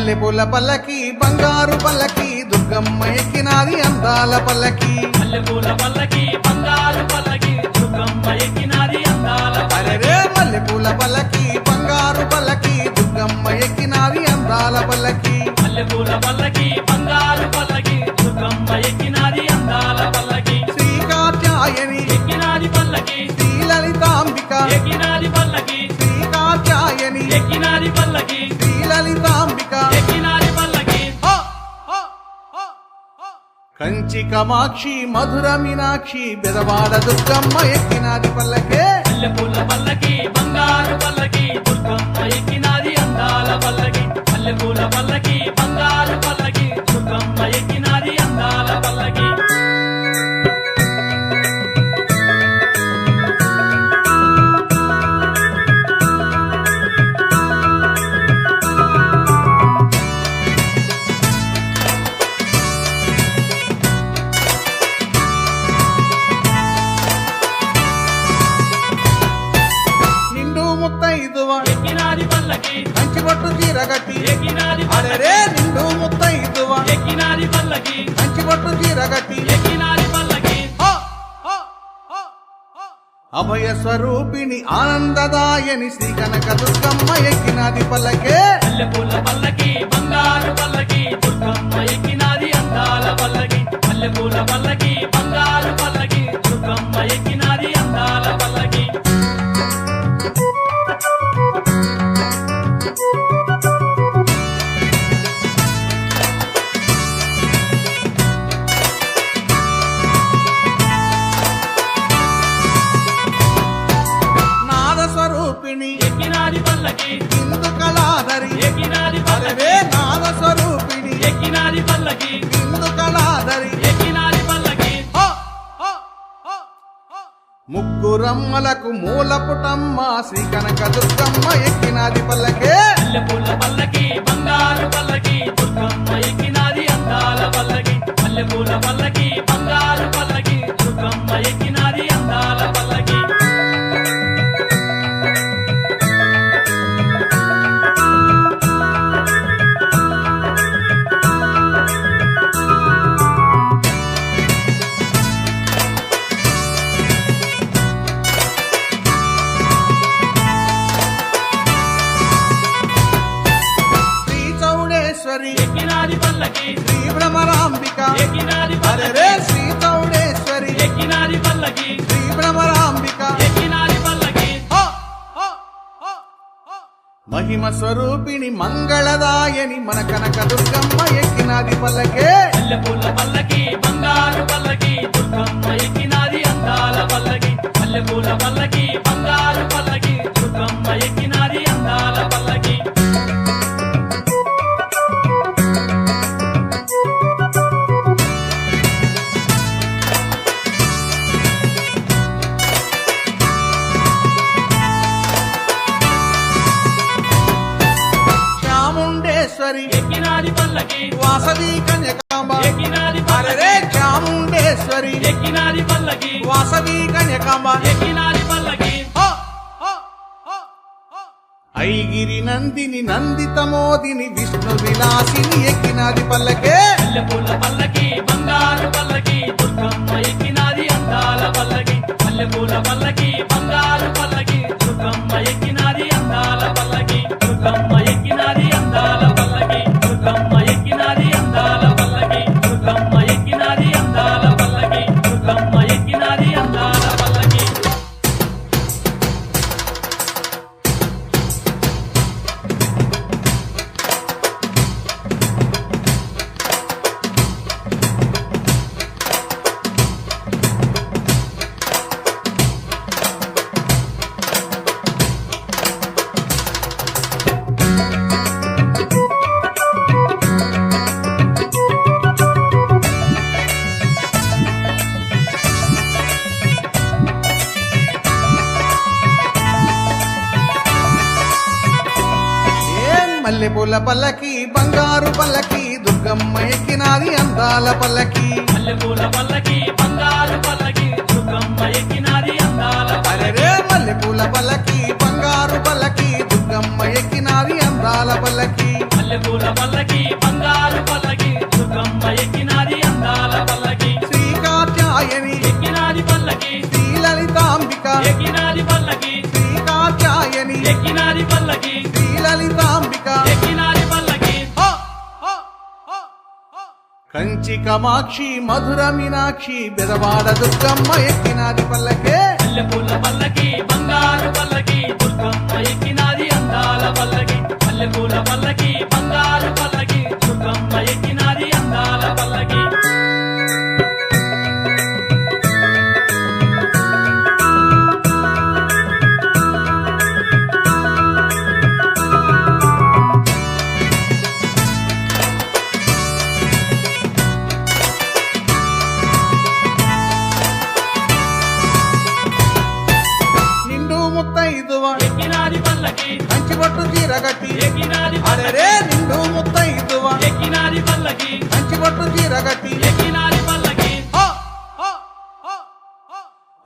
మల్లెపూల పల్లకి బంగారు పల్లకి దుర్గమ్మ ఎక్కినాది అందాల పల్లకి మల్లెపూల పల్లకి బంగారు పల్లకి దుర్గమ్మ ఎక్కినాది అందాల అరే మల్లెపూల పల్లకి బంగారు పల్లకి దుర్గమ్మ ఎక్కినాది అందాల పల్లకి మల్లెపూల పల్లకి బంగారు పల్లకి దుర్గమ్మ ఎక్కినాది అందాల పల్లకి శ్రీ కాత్యాయని ఎక్కినాది పల్లకి శ్రీ లలితాంబిక ఎక్కినాది పల్లకి శ్రీ కాత్యాయని ఎక్కినాది పల్లకి శ్రీ లలితాంబిక ఎక్కినాది పల్లకి కంచి కామాక్షి మధుర మీనాక్షి బెదవాడ దుర్గమ్మ ఎక్కినాది పల్లకే మల్లెపూల పల్లకి బంగారు పల్లకి దుర్గమ్మ ఎక్కినాది అందాల పల్లకి మల్లెపూల పల్లకి బంగారు పల్లకి దుర్గమ్మ ఎక్కినాది అందాల పల్లకి నిండు ముత్తైదువ ఎక్కినాది పల్లకి కంచి పట్టు చీరగట్టి ఎక్కినాది అరే నిండు ముత్తైదువ ఎక్కినాది పల్లకి కంచి పట్టు చీరగట్టి ఎక్కినాది పల్లకి అభయ స్వరూపిణి ఆనందదాయని శ్రీ కనక దుర్గమ్మ ఎక్కినాది పల్లకే మల్లెపూల పల్లకి బంగారు పల్లకి దుర్గమ్మ ఎక్కినాది అందాల పల్లకి మల్లెపూల పల్లకి బంగారు పల్లకి దుర్గమ్మ ఎక్కినాది అందాల పల్లకి నాద స్వరూపిణి ఎక్కినాది పల్లకి ఇందు కళాధరి ఎక్కినాది అరే పల్లకి నాద స్వరూపిణి ఎక్కినాది పల్లకి ఇందు కళాధరి ఎక్కినాది పల్లకి ముగ్గురమ్మలకు మూలపుటమ్మ శ్రీ కనక దుర్గమ్మ ఎక్కినాది పల్లకే మల్లెపూల పల్లకి బంగారు పల్లకి దుర్గమ్మ ఎక్కినాది అందాల పల్లకి మల్లెపూల పల్లకి బంగారు పల్లకి దుర్గమ్మ ఎక్కినాది అందాల పల్లకి శ్రీ చౌడేశ్వరి ఎక్కినాది పల్లకి శ్రీ భ్రమరాంబిక ఎక్కినాది అరే పల్లకి శ్రీ చౌడేశ్వరి ఎక్కినాది పల్లకి శ్రీ భ్రమరాంబిక ఎక్కినాది పల్లకి మహిమ స్వరూపిణి మంగళదాయని మన కనక దుర్గమ్మ ఎక్కినాది పల్లకే మల్లెపూల పల్లకి బంగారు పల్లకి దుర్గమ్మ ఎక్కినాది అందాల పల్లకి మల్లెపూల పల్లకి బంగారు పల్లకి దుర్గమ్మ ఎక్కినాది అందాల పల్లకి చాముండేశ్వరి ఎక్కినాది పల్లకి వాసవి కన్యకాంబ ఎక్కినాది అరే పల్లకి చాముండేశ్వరి ఎక్కినాది పల్లకి వాసవి కన్యకాంబ ఎక్కినాది పల్లకి ఐగిరి నందిని నందితమోదిని విష్ణు విలాసిని ఎక్కినాది పల్లకే మల్లెపూల పల్లకి బంగారు పల్లకి దుర్గమ్మ ఎక్కినాది అందాల పల్లకి మల్లెపూల పల్లకి బంగారు పల్లకి దుర్గమ్మ ఎక్కినాది అందాల పల్లకి దుర్గమ్మ ఎక్కినాది అందాల పల్లకి దుర్గమ్మ ఎక్కినాది అందాల పల్లకి దుర్గమ్మ ఎక్కినాది అందాల పల్లకి దుర్గమ్మ ఎక్కినాది అందాల పల్లకి మల్లెపూల పల్లకి బంగారు పల్లకి దుర్గమ్మ ఎక్కినాది అందాల పల్లకి మల్లెపూల పల్లకి బంగారు పల్లకి దుర్గమ్మ ఎక్కినాది అందాల అరే మల్లెపూల పల్లకి బంగారు పల్లకి దుర్గమ్మ ఎక్కినాది అందాల పల్లకి మల్లెపూల పల్లకి ఎక్కినాది పల్లకి శ్రీలలితాంబిక ఎక్కినాది పల్లకి శ్రీకాత్యాయని ఎక్కినాది పల్లకి శ్రీలలితాంబిక ఎక్కినాది పల్లకి కంచి కమాక్షి మధుర మీనాక్షి బెదవాడ దుర్గమ్మ ఎక్కినాది పల్లకే మల్లెపూల పల్లకి బంగారు పల్లకి దుర్గమ్మ ఎక్కినాది అందాల పల్లకి మల్లెపూల పల్లకి బంగారు పల్లకి దుర్గమ్మ ఎక్కినాది అందాల పల్లకి నిండు ముత్తైదువ ఎక్కినాది పల్లకి కంచి పట్టు చీరగట్టి ఎక్కినాది అరెరే నిండు ముత్తైదువ ఎక్కినాది పల్లకి కంచి పట్టు చీరగట్టి ఎక్కినాది పల్లకి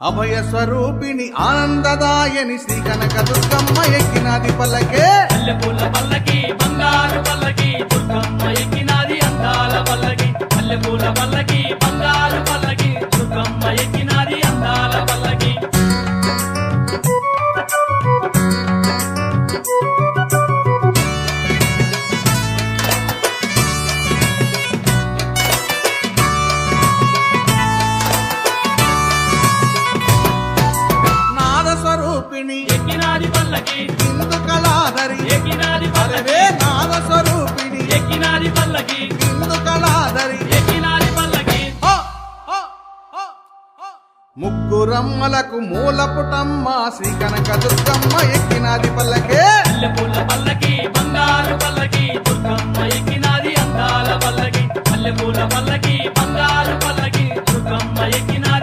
అభయ స్వరూపిణి ఆనందదాయని శ్రీ కనక దుర్గమ్మ ఎక్కినాది పల్లకే మల్లెపూల పల్లకి బంగారు పల్లకి దుర్గమ్మ ఎక్కినాది అందాల పల్లకి మల్లెపూల పల్లకి బంగారు పల్లకి దుర్గమ్మ ఎక్కినాది అందాల పల్లకి నాద స్వరూపిణి ఎక్కినాది పల్లకి హిందు కళాధరి ఎక్కినాది పల్లకి అరెరే నాద స్వరూపిణి ఎక్కినాది పల్లకి హిందు కళాధరి ఎక్కినాది పల్లకి ముగ్గురమ్మలకు మూలపుటమ్మ శ్రీ కనక దుర్గమ్మ ఎక్కినాది పల్లకే మల్లెపూల పల్లకి బంగారు పల్లకి దుర్గమ్మ ఎక్కినాది అందాల పల్లకి మల్లెపూల పల్లకి బంగారు పల్లకి దుర్గమ్మ ఎక్కినాది